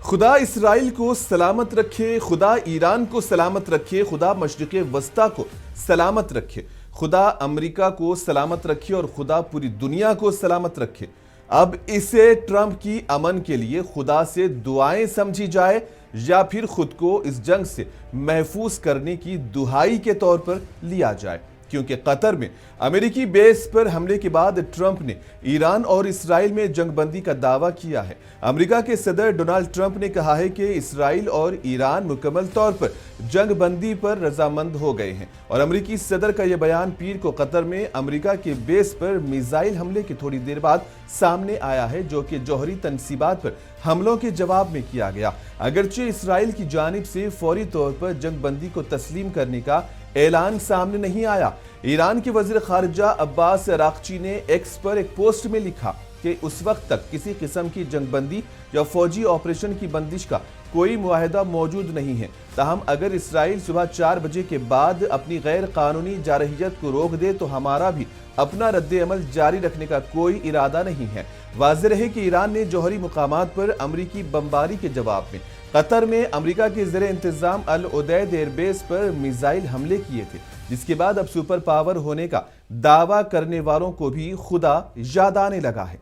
خدا اسرائیل کو سلامت رکھے، خدا ایران کو سلامت رکھے، خدا مشرق وسطیٰ کو سلامت رکھے، خدا امریکہ کو سلامت رکھے اور خدا پوری دنیا کو سلامت رکھے۔ اب اسے ٹرمپ کی امن کے لیے خدا سے دعائیں سمجھی جائے یا پھر خود کو اس جنگ سے محفوظ کرنے کی دہائی کے طور پر لیا جائے، کیونکہ قطر میں امریکی بیس پر حملے کے بعد ٹرمپ نے ایران اور اسرائیل میں جنگ بندی کا دعویٰ کیا ہے۔ امریکہ کے صدر ڈونلڈ ٹرمپ نے کہا ہے کہ اسرائیل اور ایران مکمل طور پر جنگ بندی پر رضامند ہو گئے ہیں، اور امریکی صدر کا یہ بیان پیر کو قطر میں امریکہ کے بیس پر میزائل حملے کے تھوڑی دیر بعد سامنے آیا ہے، جو کہ جوہری تنصیبات پر حملوں کے جواب میں کیا گیا۔ اگرچہ اسرائیل کی جانب سے فوری طور پر جنگ بندی کو تسلیم کرنے کا اعلان سامنے نہیں آیا۔ ایران کے وزیر خارجہ عباس عراقچی نے ایکس پر ایک پوسٹ میں لکھا کہ اس وقت تک کسی قسم کی جنگ بندی یا فوجی آپریشن کی بندش کا کوئی معاہدہ موجود نہیں ہے، تاہم اگر اسرائیل صبح 4 بجے کے بعد اپنی غیر قانونی جارحیت کو روک دے تو ہمارا بھی اپنا رد عمل جاری رکھنے کا کوئی ارادہ نہیں ہے۔ واضح رہے کہ ایران نے جوہری مقامات پر امریکی بمباری کے جواب میں قطر میں امریکہ کے زیر انتظام العدید ایئر بیس پر میزائل حملے کیے تھے، جس کے بعد اب سپر پاور ہونے کا دعویٰ کرنے والوں کو بھی خدا یاد آنے لگا ہے۔